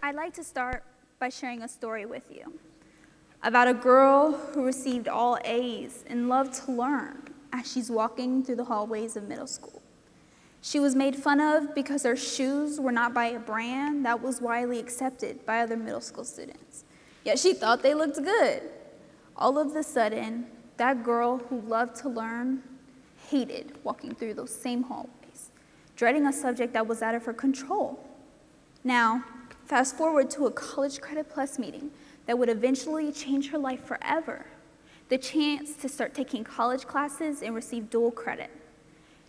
I'd like to start by sharing a story with you about a girl who received all A's and loved to learn as she's walking through the hallways of middle school. She was made fun of because her shoes were not by a brand that was widely accepted by other middle school students. Yet she thought they looked good. All of a sudden, that girl who loved to learn hated walking through those same hallways, dreading a subject that was out of her control. Now, fast forward to a College Credit Plus meeting that would eventually change her life forever. The chance to start taking college classes and receive dual credit.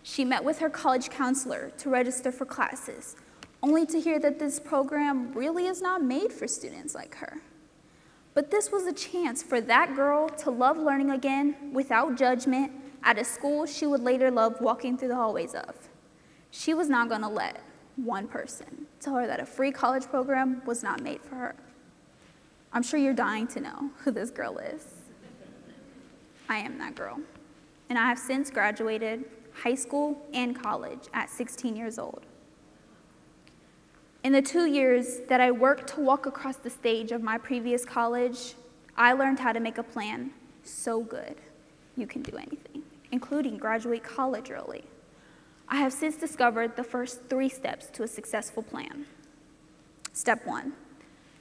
She met with her college counselor to register for classes, only to hear that this program really is not made for students like her. But this was a chance for that girl to love learning again without judgment at a school she would later love walking through the hallways of. She was not going to let one person tell her that a free college program was not made for her. I'm sure you're dying to know who this girl is. I am that girl, and I have since graduated high school and college at 16 years old. In the 2 years that I worked to walk across the stage of my previous college, I learned how to make a plan so good you can do anything, including graduate college early. I have since discovered the first 3 steps to a successful plan. Step 1,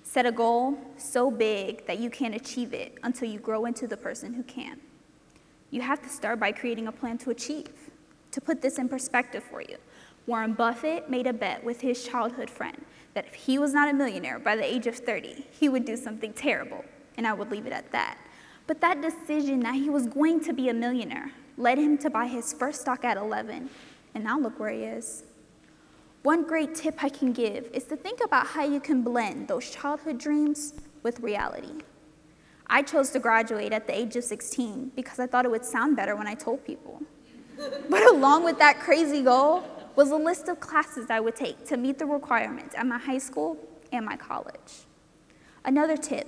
set a goal so big that you can't achieve it until you grow into the person who can. You have to start by creating a plan to achieve. To put this in perspective for you, Warren Buffett made a bet with his childhood friend that if he was not a millionaire by the age of 30, he would do something terrible, and I would leave it at that. But that decision that he was going to be a millionaire led him to buy his first stock at 11, and now look where he is. One great tip I can give is to think about how you can blend those childhood dreams with reality. I chose to graduate at the age of 16 because I thought it would sound better when I told people. But along with that crazy goal was a list of classes I would take to meet the requirements at my high school and my college. Another tip,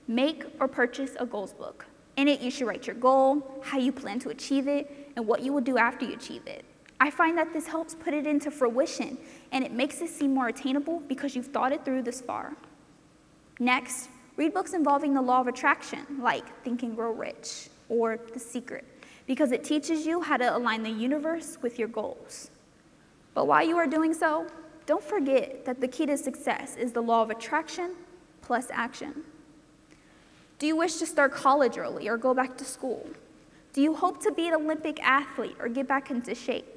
make or purchase a goals book. In it, you should write your goal, how you plan to achieve it, and what you will do after you achieve it. I find that this helps put it into fruition, and it makes it seem more attainable because you've thought it through this far. Next, read books involving the law of attraction, like Think and Grow Rich or The Secret, because it teaches you how to align the universe with your goals. But while you are doing so, don't forget that the key to success is the law of attraction plus action. Do you wish to start college early or go back to school? Do you hope to be an Olympic athlete or get back into shape?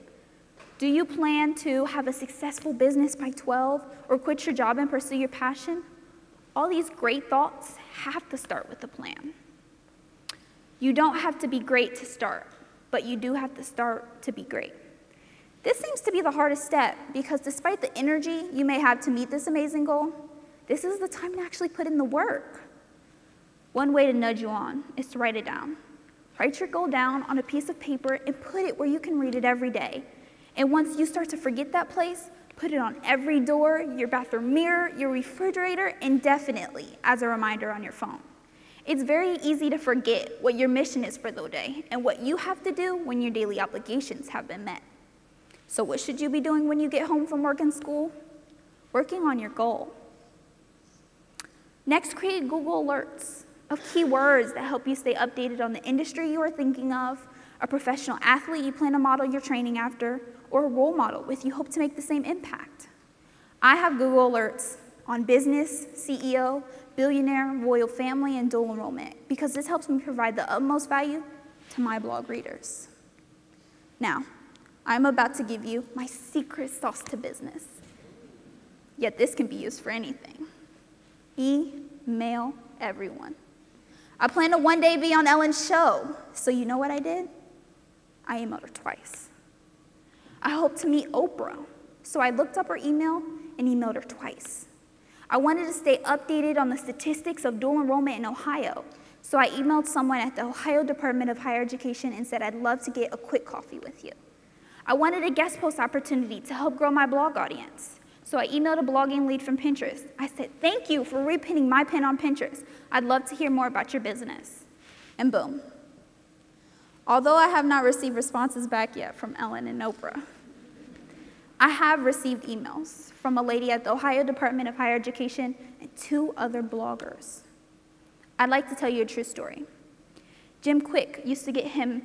Do you plan to have a successful business by 12 or quit your job and pursue your passion? All these great thoughts have to start with a plan. You don't have to be great to start, but you do have to start to be great. This seems to be the hardest step because despite the energy you may have to meet this amazing goal, this is the time to actually put in the work. One way to nudge you on is to write it down. Write your goal down on a piece of paper and put it where you can read it every day. And once you start to forget that place, put it on every door, your bathroom mirror, your refrigerator, and definitely as a reminder on your phone. It's very easy to forget what your mission is for the day and what you have to do when your daily obligations have been met. So what should you be doing when you get home from work and school? Working on your goal. Next, create Google Alerts of keywords that help you stay updated on the industry you are thinking of, a professional athlete you plan to model your training after, or a role model with you hope to make the same impact. I have Google Alerts on business, CEO, billionaire, royal family, and dual enrollment because this helps me provide the utmost value to my blog readers. Now, I'm about to give you my secret sauce to business. Yet this can be used for anything. Email everyone. I plan to one day be on Ellen's show, so you know what I did? I emailed her twice. I hope to meet Oprah, so I looked up her email and emailed her twice. I wanted to stay updated on the statistics of dual enrollment in Ohio, so I emailed someone at the Ohio Department of Higher Education and said I'd love to get a quick coffee with you. I wanted a guest post opportunity to help grow my blog audience, so I emailed a blogging lead from Pinterest. I said, thank you for repinning my pin on Pinterest. I'd love to hear more about your business. And boom. Although I have not received responses back yet from Ellen and Oprah, I have received emails from a lady at the Ohio Department of Higher Education and 2 other bloggers. I'd like to tell you a true story. Jim Quick used to get him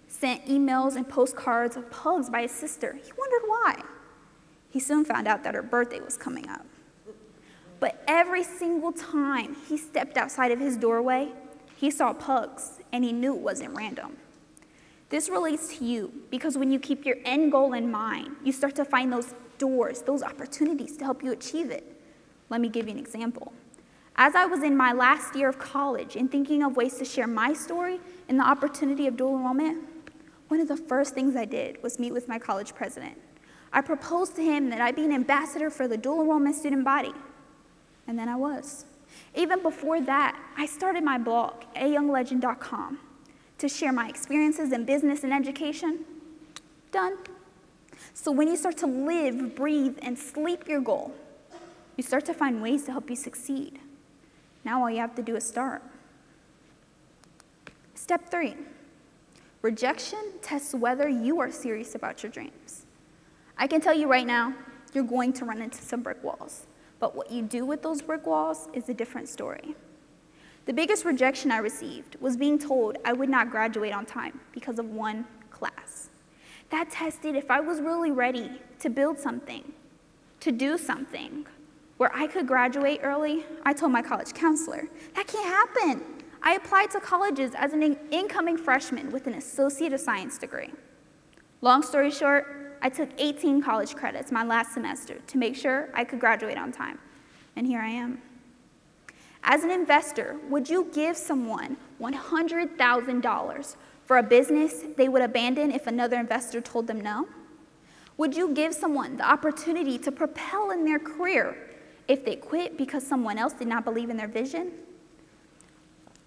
sent emails and postcards of pugs by his sister. He wondered why. He soon found out that her birthday was coming up. But every single time he stepped outside of his doorway, he saw pugs, and he knew it wasn't random. This relates to you because when you keep your end goal in mind, you start to find those doors, those opportunities to help you achieve it. Let me give you an example. As I was in my last year of college and thinking of ways to share my story and the opportunity of dual enrollment, one of the first things I did was meet with my college president. I proposed to him that I be an ambassador for the dual enrollment student body, and then I was. Even before that, I started my blog, ayounglegend.com, to share my experiences in business and education. Done. So when you start to live, breathe, and sleep your goal, you start to find ways to help you succeed. Now all you have to do is start. Step 3, rejection tests whether you are serious about your dreams. I can tell you right now, you're going to run into some brick walls, but what you do with those brick walls is a different story. The biggest rejection I received was being told I would not graduate on time because of one class. That tested if I was really ready to build something, to do something. Where I could graduate early, I told my college counselor, that can't happen. I applied to colleges as an incoming freshman with an Associate of Science degree. Long story short, I took 18 college credits my last semester to make sure I could graduate on time, and here I am. As an investor, would you give someone $100,000 for a business they would abandon if another investor told them no? Would you give someone the opportunity to propel in their career if they quit because someone else did not believe in their vision?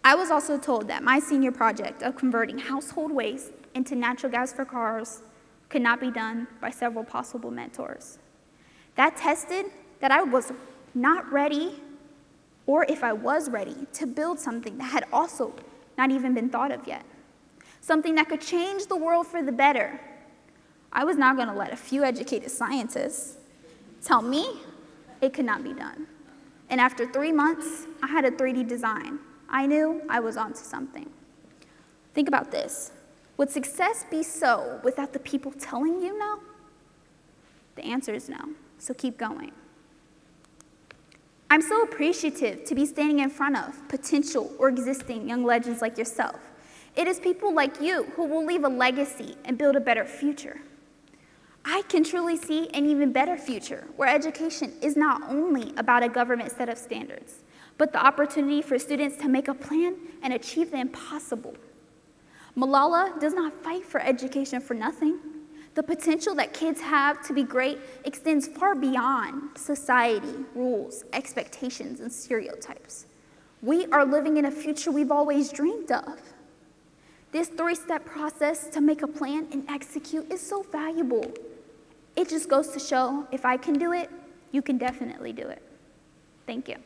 I was also told that my senior project of converting household waste into natural gas for cars could not be done by several possible mentors. That tested that I was not ready, or if I was ready, to build something that had also not even been thought of yet. Something that could change the world for the better. I was not going to let a few educated scientists tell me it could not be done. And after 3 months, I had a 3D design. I knew I was onto something. Think about this. Would success be so without the people telling you no? The answer is no, so keep going. I'm so appreciative to be standing in front of potential or existing young legends like yourself. It is people like you who will leave a legacy and build a better future. I can truly see an even better future where education is not only about a government set of standards, but the opportunity for students to make a plan and achieve the impossible. Malala does not fight for education for nothing. The potential that kids have to be great extends far beyond society, rules, expectations, and stereotypes. We are living in a future we've always dreamed of. This 3-step process to make a plan and execute is so valuable. It just goes to show if I can do it, you can definitely do it. Thank you.